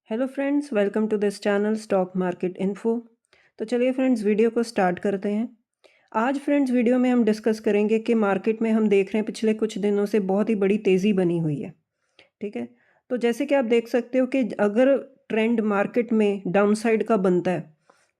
Hello friends, welcome to this channel stock market info. तो चलिए friends, video को start करते हैं। आज फ्रेंड्स वीडियो में हम डिस्कस करेंगे कि मार्केट में हम देख रहे हैं पिछले कुछ दिनों से बहुत ही बड़ी तेज़ी बनी हुई है। ठीक है। तो जैसे कि आप देख सकते हो कि अगर ट्रेंड मार्केट में डाउन साइड का बनता है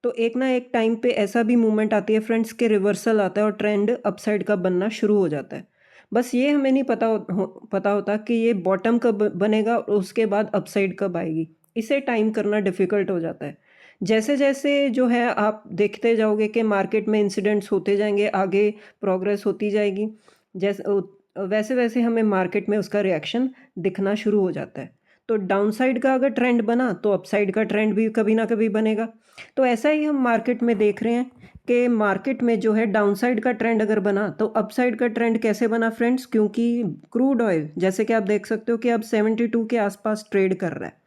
तो एक ना एक टाइम पे ऐसा भी मूवमेंट आती है फ्रेंड्स के रिवर्सल आता है और ट्रेंड अपसाइड का बनना शुरू हो जाता है। बस ये हमें नहीं पता होता कि ये बॉटम कब बनेगा और उसके बाद अपसाइड कब आएगी। इसे टाइम करना डिफ़िकल्ट हो जाता है। जैसे-जैसे जो है आप देखते जाओगे कि मार्केट में इंसिडेंट्स होते जाएँगे, आगे प्रोग्रेस होती जाएगी। वैसे-वैसे हमें मार्केट में उसका रिएक्शन दिखना शुरू हो जाता है। तो डाउनसाइड का अगर ट्रेंड बना तो अपसाइड का ट्रेंड भी कभी ना कभी बनेगा। तो ऐसा ही हम मार्केट में देख रहे हैं कि मार्केट में जो है डाउनसाइड का ट्रेंड अगर बना तो अपसाइड का ट्रेंड कैसे बना फ्रेंड्स, क्योंकि क्रूड ऑयल जैसे कि आप देख सकते हो कि अब 72 के आसपास ट्रेड कर रहा है।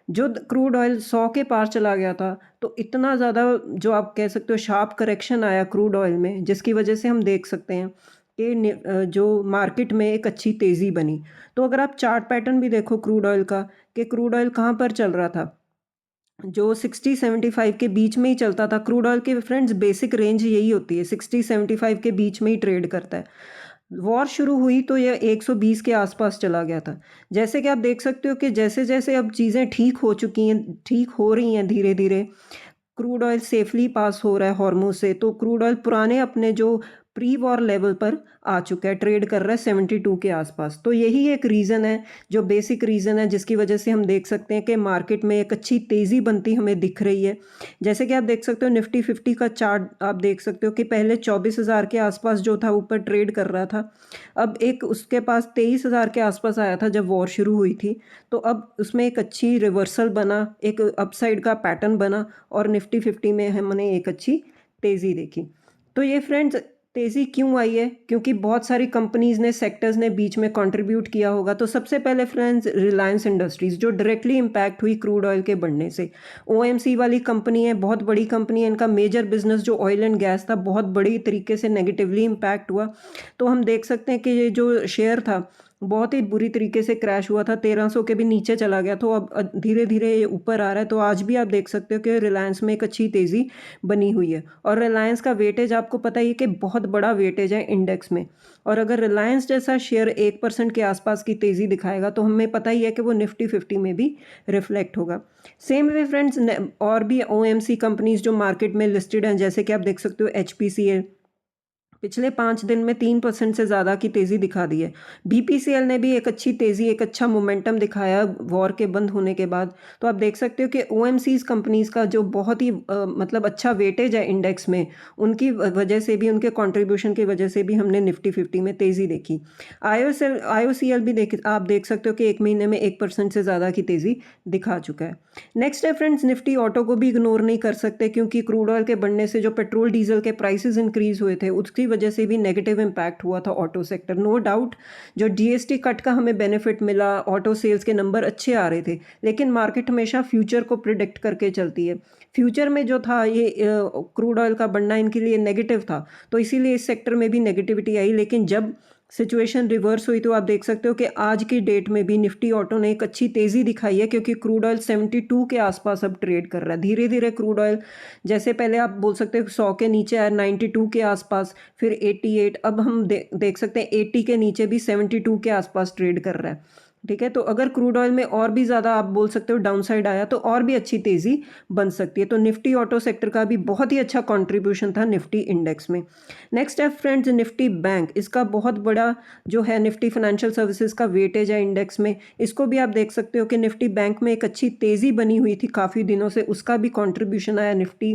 जो क्रूड ऑयल 100 के पार चला गया था, तो इतना ज़्यादा जो आप कह सकते हो शार्प करेक्शन आया क्रूड ऑयल में, जिसकी वजह से हम देख सकते हैं कि जो मार्केट में एक अच्छी तेज़ी बनी। तो अगर आप चार्ट पैटर्न भी देखो क्रूड ऑयल का, कि क्रूड ऑयल कहाँ पर चल रहा था, जो 60-75 के बीच में ही चलता था। क्रूड ऑयल के फ्रेंड्स बेसिक रेंज यही होती है, 60-75 के बीच में ही ट्रेड करता है। वॉर शुरू हुई तो ये 120 के आसपास चला गया था। जैसे कि आप देख सकते हो कि जैसे-जैसे अब चीज़ें ठीक हो चुकी हैं, ठीक हो रही हैं धीरे-धीरे, क्रूड ऑयल सेफली पास हो रहा है हॉर्मोज़ से, तो क्रूड ऑयल पुराने अपने जो प्री वॉर लेवल पर आ चुका है, ट्रेड कर रहा है 72 के आसपास। तो यही एक रीज़न है, जो बेसिक रीज़न है जिसकी वजह से हम देख सकते हैं कि मार्केट में एक अच्छी तेज़ी बनती हमें दिख रही है। जैसे कि आप देख सकते हो निफ्टी 50 का चार्ट आप देख सकते हो कि पहले 24,000 के आसपास जो था ऊपर ट्रेड कर रहा था। अब एक उसके पास 23,000 के आसपास आया था जब वॉर शुरू हुई थी। तो अब उसमें एक अच्छी रिवर्सल बना, एक अपसाइड का पैटर्न बना और निफ्टी 50 में हमने एक अच्छी तेज़ी देखी। तो ये फ्रेंड्स तेज़ी क्यों आई है? क्योंकि बहुत सारी कंपनीज़ ने, सेक्टर्स ने बीच में कंट्रीब्यूट किया होगा। तो सबसे पहले फ्रेंड्स रिलायंस इंडस्ट्रीज़ जो डायरेक्टली इम्पैक्ट हुई क्रूड ऑयल के बढ़ने से। ओएमसी वाली कंपनी है, बहुत बड़ी कंपनी है, इनका मेजर बिज़नेस जो ऑयल एंड गैस था बहुत बड़ी तरीके से नेगेटिवली इम्पैक्ट हुआ। तो हम देख सकते हैं कि ये जो शेयर था बहुत ही बुरी तरीके से क्रैश हुआ था, 1300 के भी नीचे चला गया। तो अब धीरे-धीरे ये ऊपर आ रहा है। तो आज भी आप देख सकते हो कि रिलायंस में एक अच्छी तेज़ी बनी हुई है और रिलायंस का वेटेज आपको पता ही है कि बहुत बड़ा वेटेज है इंडेक्स में। और अगर रिलायंस जैसा शेयर 1% के आसपास की तेज़ी दिखाएगा तो हमें पता ही है कि वो निफ्टी 50 में भी रिफ्लेक्ट होगा। सेम वे फ्रेंड्स और भी ओएमसी कंपनीज़ जो मार्केट में लिस्टेड हैं, जैसे कि आप देख सकते हो एचपीसीएल पिछले 5 दिन में 3% से ज़्यादा की तेज़ी दिखा दी है। बीपीसीएल ने भी एक अच्छी तेज़ी, एक अच्छा मोमेंटम दिखाया वॉर के बंद होने के बाद। तो आप देख सकते हो कि ओएमसीज़ कंपनीज़ का जो बहुत ही मतलब अच्छा वेटेज है इंडेक्स में, उनकी वजह से भी, उनके कंट्रीब्यूशन की वजह से भी हमने निफ्टी 50 में तेज़ी देखी। आईओसीएल भी आप देख सकते हो कि 1 महीने में 1% से ज़्यादा की तेज़ी दिखा चुका है। नेक्स्ट है फ्रेंड्स निफ्टी ऑटो को भी इग्नोर नहीं कर सकते, क्योंकि क्रूड ऑयल के बढ़ने से जो पेट्रोल डीजल के प्राइसेस इंक्रीज हुए थे उसकी वजह से भी नेगेटिव इम्पैक्ट हुआ था ऑटो सेक्टर। नो डाउट जो जीएसटी कट का हमें बेनिफिट मिला, ऑटो सेल्स के नंबर अच्छे आ रहे थे, लेकिन मार्केट हमेशा फ्यूचर को प्रिडिक्ट करके चलती है। फ्यूचर में जो था ये क्रूड ऑयल का बढ़ना इनके लिए नेगेटिव था, तो इसीलिए इस सेक्टर में भी नेगेटिविटी आई। लेकिन जब सिचुएशन रिवर्स हुई तो आप देख सकते हो कि आज की डेट में भी निफ्टी ऑटो ने एक अच्छी तेज़ी दिखाई है, क्योंकि क्रूड ऑयल 72 के आसपास अब ट्रेड कर रहा है। धीरे धीरे क्रूड ऑयल जैसे पहले आप बोल सकते हो 100 के नीचे आया, 92 के आसपास, फिर 88, अब हम देख सकते हैं 80 के नीचे भी 72 के आसपास ट्रेड कर रहा है। ठीक है। तो अगर क्रूड ऑयल में और भी ज़्यादा आप बोल सकते हो डाउन साइड आया तो और भी अच्छी तेज़ी बन सकती है। तो निफ्टी ऑटो सेक्टर का भी बहुत ही अच्छा कॉन्ट्रीब्यूशन था निफ्टी इंडेक्स में। नेक्स्ट है फ्रेंड्स निफ्टी बैंक, इसका बहुत बड़ा जो है निफ्टी फाइनेंशियल सर्विसेज का वेटेज है इंडेक्स में। इसको भी आप देख सकते हो कि निफ्टी बैंक में एक अच्छी तेज़ी बनी हुई थी काफ़ी दिनों से, उसका भी कंट्रीब्यूशन आया निफ्टी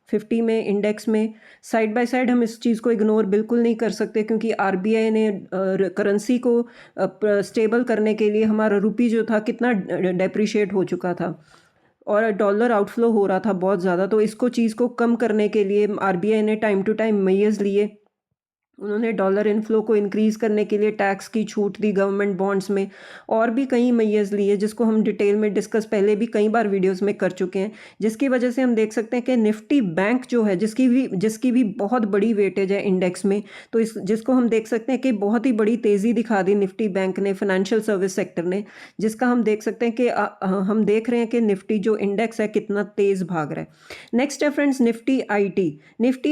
50 में, इंडेक्स में। साइड बाय साइड हम इस चीज़ को इग्नोर बिल्कुल नहीं कर सकते, क्योंकि आरबीआई ने करेंसी को स्टेबल करने के लिए, हमारा रुपी जो था कितना डेप्रिशिएट हो चुका था और डॉलर आउटफ्लो हो रहा था बहुत ज़्यादा, तो इसको चीज़ को कम करने के लिए आरबीआई ने टाइम टू टाइम मेजर्स लिए उन्होंने डॉलर इनफ्लो को इंक्रीज़ करने के लिए टैक्स की छूट दी गवर्नमेंट बॉन्ड्स में, और भी कई मेजर्स लिए जिसको हम डिटेल में डिस्कस पहले भी कई बार वीडियोस में कर चुके हैं, जिसकी वजह से हम देख सकते हैं कि निफ्टी बैंक जो है जिसकी भी बहुत बड़ी वेटेज है इंडेक्स में, तो इस जिसको हम देख सकते हैं कि बहुत ही बड़ी तेज़ी दिखा दी निफ्टी बैंक ने, फाइनेंशियल सर्विस सेक्टर ने, जिसका हम देख सकते हैं कि हम देख रहे हैं कि निफ्टी जो इंडेक्स है कितना तेज़ भाग रहा है। नेक्स्ट है फ्रेंड्स निफ्टी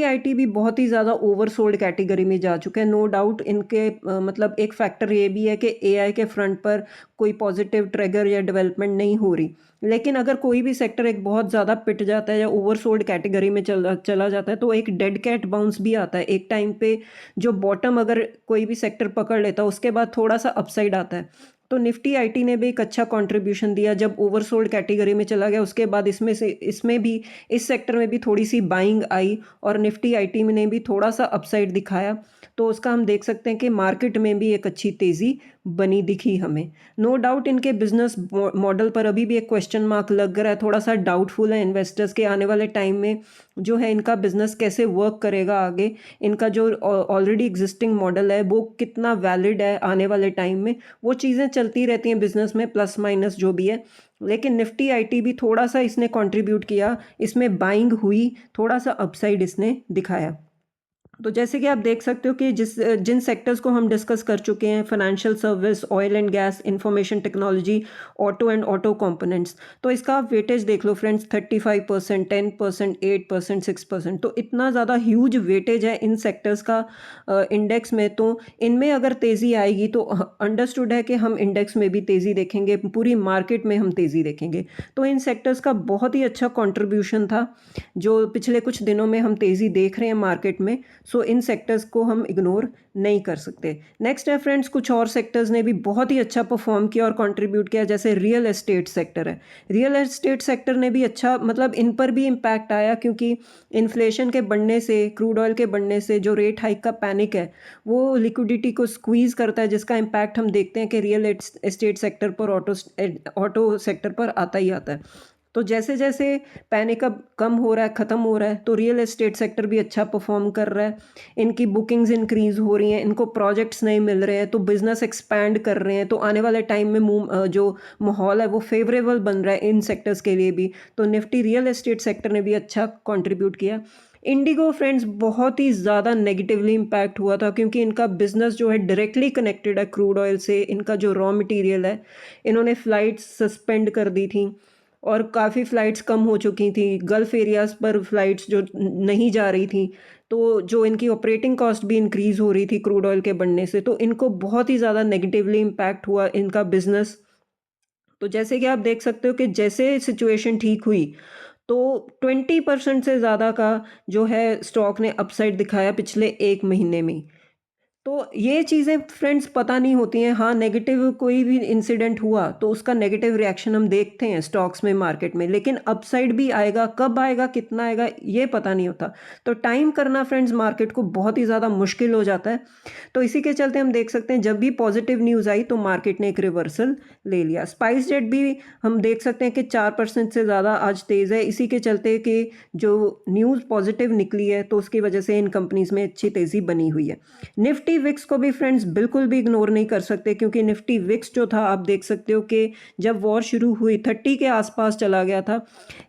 आईटी भी बहुत ही ज़्यादा ओवरसोल्ड कैटेगरी में जा चुके हैं, नो डाउट। इनके मतलब एक फैक्टर ये भी है कि एआई के फ्रंट पर कोई पॉजिटिव ट्रिगर या डेवलपमेंट नहीं हो रही, लेकिन अगर कोई भी सेक्टर एक बहुत ज़्यादा पिट जाता है या ओवरसोल्ड कैटेगरी में चला जाता है तो एक डेड कैट बाउंस भी आता है एक टाइम पे, जो बॉटम अगर कोई भी सेक्टर पकड़ लेता है उसके बाद थोड़ा सा अपसाइड आता है। तो निफ्टी आईटी ने भी एक अच्छा कंट्रीब्यूशन दिया जब ओवरसोल्ड कैटेगरी में चला गया, उसके बाद इसमें भी इस सेक्टर में भी थोड़ी सी बाइंग आई और निफ्टी आईटी में ने भी थोड़ा सा अपसाइड दिखाया, तो उसका हम देख सकते हैं कि मार्केट में भी एक अच्छी तेज़ी बनी दिखी हमें। नो डाउट इनके बिजनेस मॉडल पर अभी भी एक क्वेश्चन मार्क लग रहा है, थोड़ा सा डाउटफुल है इन्वेस्टर्स के आने वाले टाइम में जो है इनका बिजनेस कैसे वर्क करेगा आगे, इनका जो ऑलरेडी एग्जिस्टिंग मॉडल है वो कितना वैलिड है आने वाले टाइम में, वो चीज़ें चलती रहती हैं बिजनेस में, प्लस माइनस जो भी है। लेकिन निफ्टी आईटी भी थोड़ा सा इसने कंट्रीब्यूट किया, इसमें बाइंग हुई, थोड़ा सा अपसाइड इसने दिखाया। तो जैसे कि आप देख सकते हो कि जिन सेक्टर्स को हम डिस्कस कर चुके हैं, financial service, oil and gas, information technology, auto and auto components, तो इसका आप वेटेज देख लो फ्रेंड्स, 35%, 10%, 8%, 6%, तो इतना ज़्यादा ह्यूज वेटेज है इन सेक्टर्स का इंडेक्स में। तो इनमें अगर तेज़ी आएगी तो अंडरस्टूड है कि हम इंडेक्स में भी तेज़ी देखेंगे, पूरी मार्केट में हम तेज़ी देखेंगे। तो इन सेक्टर्स का बहुत ही अच्छा कॉन्ट्रीब्यूशन था जो पिछले कुछ दिनों में हम तेज़ी देख रहे हैं मार्केट में। सो इन सेक्टर्स को हम इग्नोर नहीं कर सकते। नेक्स्ट है फ्रेंड्स, कुछ और सेक्टर्स ने भी बहुत ही अच्छा परफॉर्म किया और कंट्रीब्यूट किया, जैसे रियल एस्टेट सेक्टर है। रियल एस्टेट सेक्टर ने भी अच्छा, मतलब इन पर भी इम्पैक्ट आया क्योंकि इन्फ्लेशन के बढ़ने से, क्रूड ऑयल के बढ़ने से जो रेट हाइक का पैनिक है वो लिक्विडिटी को स्क्वीज़ करता है, जिसका इम्पैक्ट हम देखते हैं कि रियल एस्टेट सेक्टर पर, ऑटो सेक्टर पर आता ही आता है। तो जैसे जैसे पैनिक अब कम हो रहा है, ख़त्म हो रहा है, तो रियल एस्टेट सेक्टर भी अच्छा परफॉर्म कर रहा है। इनकी बुकिंग्स इंक्रीज़ हो रही हैं, इनको प्रोजेक्ट्स नहीं मिल रहे हैं, तो बिज़नेस एक्सपैंड कर रहे हैं, तो आने वाले टाइम में जो माहौल है वो फेवरेबल बन रहा है इन सेक्टर्स के लिए भी। तो निफ्टी रियल एस्टेट सेक्टर ने भी अच्छा कंट्रीब्यूट किया। इंडिगो फ्रेंड्स बहुत ही ज़्यादा नेगेटिवली इम्पैक्ट हुआ था क्योंकि इनका बिजनेस जो है डायरेक्टली कनेक्टेड है क्रूड ऑयल से, इनका जो रॉ मटेरियल है, इन्होंने फ़्लाइट्स सस्पेंड कर दी थी और काफ़ी फ़्लाइट्स कम हो चुकी थी, गल्फ़ एरियाज़ पर फ़्लाइट्स जो नहीं जा रही थी, तो जो इनकी ऑपरेटिंग कॉस्ट भी इंक्रीज़ हो रही थी क्रूड ऑयल के बढ़ने से, तो इनको बहुत ही ज़्यादा नेगेटिवली इम्पैक्ट हुआ इनका बिज़नेस। तो जैसे कि आप देख सकते हो कि जैसे सिचुएशन ठीक हुई तो 20% से ज़्यादा का जो है स्टॉक ने अपसाइड दिखाया पिछले 1 महीने में। तो ये चीज़ें फ्रेंड्स पता नहीं होती हैं। हाँ, नेगेटिव कोई भी इंसिडेंट हुआ तो उसका नेगेटिव रिएक्शन हम देखते हैं स्टॉक्स में, मार्केट में, लेकिन अपसाइड भी आएगा, कब आएगा, कितना आएगा, ये पता नहीं होता। तो टाइम करना फ्रेंड्स मार्केट को बहुत ही ज़्यादा मुश्किल हो जाता है। तो इसी के चलते हम देख सकते हैं जब भी पॉजिटिव न्यूज़ आई तो मार्केट ने एक रिवर्सल ले लिया। स्पाइस जेट भी हम देख सकते हैं कि 4% से ज़्यादा आज तेज़ है, इसी के चलते कि जो न्यूज़ पॉजिटिव निकली है तो उसकी वजह से इन कंपनीज़ में अच्छी तेज़ी बनी हुई है। निफ्टी विक्स को भी फ्रेंड्स बिल्कुल भी इग्नोर नहीं कर सकते क्योंकि निफ्टी विक्स जो था आप देख सकते हो कि जब वॉर शुरू हुई 30 के आसपास चला गया था।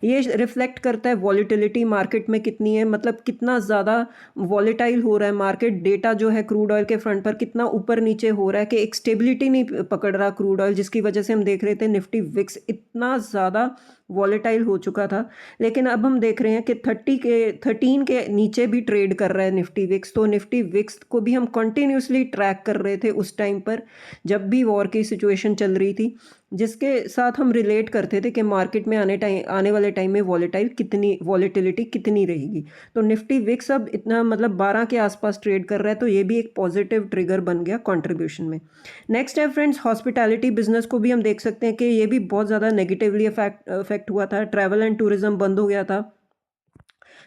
ये रिफ्लेक्ट करता है वॉलीटिलिटी मार्केट में कितनी है, मतलब कितना ज़्यादा वॉलेटाइल हो रहा है मार्केट। डेटा जो है क्रूड ऑयल के फ्रंट पर कितना ऊपर नीचे हो रहा है कि एक स्टेबिलिटी नहीं पकड़ रहा क्रूड ऑयल, जिसकी वजह से हम देख रहे थे निफ्टी विक्स इतना ज़्यादा वॉलेटाइल हो चुका था। लेकिन अब हम देख रहे हैं कि 13 के नीचे भी ट्रेड कर रहा है निफ्टी विक्स। तो निफ्टी विक्स को भी हम कंटिन्यूसली ट्रैक कर रहे थे उस टाइम पर जब भी वॉर की सिचुएशन चल रही थी, जिसके साथ हम रिलेट करते थे कि मार्केट में आने वाले टाइम में वॉलेटिलिटी कितनी रहेगी। तो निफ्टी विक्स अब इतना, मतलब 12 के आसपास ट्रेड कर रहा है, तो ये भी एक पॉजिटिव ट्रिगर बन गया कंट्रीब्यूशन में। नेक्स्ट है फ्रेंड्स हॉस्पिटैलिटी बिजनेस को भी हम देख सकते हैं कि ये भी बहुत ज़्यादा नेगेटिवली अफेक्ट हुआ था। ट्रैवल एंड टूरिज्म बंद हो गया था,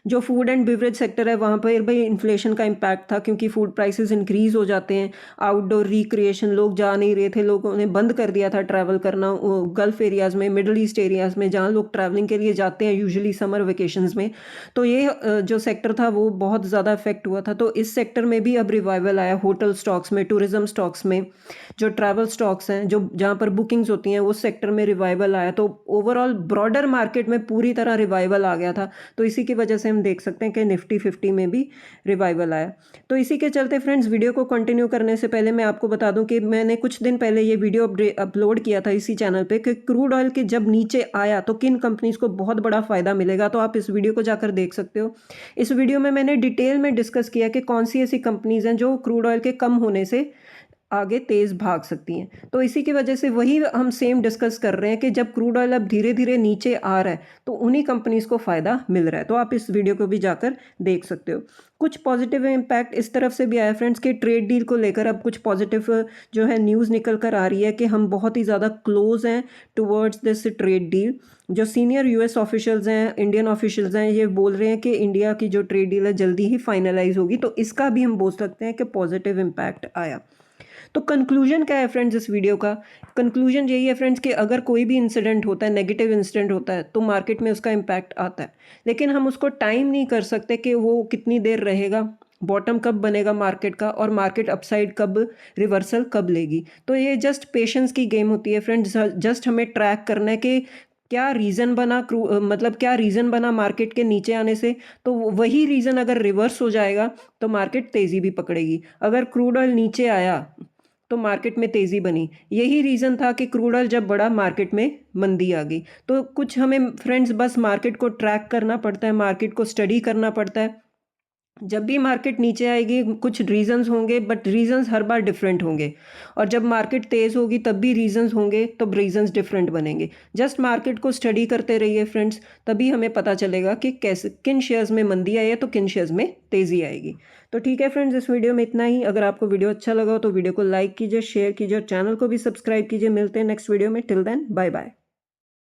जो फूड एंड बेवरेज सेक्टर है वहाँ पर भाई इन्फ्लेशन का इम्पैक्ट था, क्योंकि फूड प्राइसेस इंक्रीज़ हो जाते हैं। आउटडोर रिक्रिएशन, लोग जा नहीं रहे थे, लोगों ने बंद कर दिया था ट्रैवल करना गल्फ़ एरियाज़ में, मिडल ईस्ट एरियाज़ में, जहाँ लोग ट्रैवलिंग के लिए जाते हैं यूजुअली समर वेकेशंस में। तो ये जो सेक्टर था वो बहुत ज़्यादा इफेक्ट हुआ था। तो इस सेक्टर में भी अब रिवाइवल आया, होटल स्टॉक्स में, टूरिज्म स्टॉक्स में, जो ट्रैवल स्टॉक्स हैं, जो जहाँ पर बुकिंग्स होती हैं, उस सेक्टर में रिवाइवल आया। तो ओवरऑल ब्रॉडर मार्केट में पूरी तरह रिवाइवल आ गया था। तो इसी की वजह से हम देख सकते हैं कि निफ्टी 50 में भी रिवाइवल आया। तो इसी के चलते फ्रेंड्स, वीडियो को कंटिन्यू करने से पहले मैं आपको बता दूं कि मैंने कुछ दिन पहले ये वीडियो अपलोड किया था इसी चैनल पे कि क्रूड ऑयल के जब नीचे आया तो किन कंपनीज को बहुत बड़ा फायदा मिलेगा। तो आप इस वीडियो को जाकर देख सकते हो। इस वीडियो में मैंने डिटेल में डिस्कस किया कि कौन सी ऐसी कंपनीज हैं जो क्रूड ऑयल के कम होने से आगे तेज़ भाग सकती हैं। तो इसी की वजह से वही हम सेम डिस्कस कर रहे हैं कि जब क्रूड ऑयल अब धीरे धीरे नीचे आ रहा है तो उन्हीं कंपनीज को फ़ायदा मिल रहा है। तो आप इस वीडियो को भी जाकर देख सकते हो। कुछ पॉजिटिव इम्पैक्ट इस तरफ से भी आया फ्रेंड्स कि ट्रेड डील को लेकर अब कुछ पॉजिटिव जो है न्यूज़ निकल कर आ रही है कि हम बहुत ही ज़्यादा क्लोज हैं टुवर्ड्स दिस ट्रेड डील। जो सीनियर यूएस ऑफिशियल्स हैं, इंडियन ऑफिशियल्स हैं, ये बोल रहे हैं कि इंडिया की जो ट्रेड डील है जल्दी ही फाइनलाइज होगी। तो इसका भी हम बोल सकते हैं कि पॉजिटिव इम्पैक्ट आया। तो कंक्लूजन क्या है फ्रेंड्स इस वीडियो का? कंक्लूजन यही है फ्रेंड्स कि अगर कोई भी इंसिडेंट होता है, नेगेटिव इंसिडेंट होता है, तो मार्केट में उसका इम्पैक्ट आता है, लेकिन हम उसको टाइम नहीं कर सकते कि वो कितनी देर रहेगा, बॉटम कब बनेगा मार्केट का, और मार्केट अपसाइड कब, रिवर्सल कब लेगी। तो ये जस्ट पेशेंस की गेम होती है फ्रेंड्स। जस्ट हमें ट्रैक करना है कि क्या रीज़न बना मतलब क्या रीज़न बना मार्केट के नीचे आने से। तो वही रीज़न अगर रिवर्स हो जाएगा तो मार्केट तेज़ी भी पकड़ेगी। अगर क्रूड ऑयल नीचे आया तो मार्केट में तेज़ी बनी, यही रीज़न था कि क्रूड ऑयल जब बढ़ा मार्केट में मंदी आ गई। तो कुछ हमें फ्रेंड्स बस मार्केट को ट्रैक करना पड़ता है, मार्केट को स्टडी करना पड़ता है। जब भी मार्केट नीचे आएगी कुछ रीजंस होंगे, but reasons her bar different होंगे, और जब मार्केट तेज़ होगी तब भी रीजंस होंगे, तो रीजंस डिफरेंट बनेंगे। जस्ट मार्केट को स्टडी करते रहिए फ्रेंड्स, तभी हमें पता चलेगा कि कैसे किन शेयर्स में मंदी आई है तो किन शेयर्स में तेज़ी आएगी। तो ठीक है फ्रेंड्स, इस वीडियो में इतना ही। अगर आपको वीडियो अच्छा लगा हो तो वीडियो को लाइक कीजिए, शेयर कीजिए और चैनल को भी सब्सक्राइब कीजिए। मिलते हैं नेक्स्ट वीडियो में। Till then bye bye.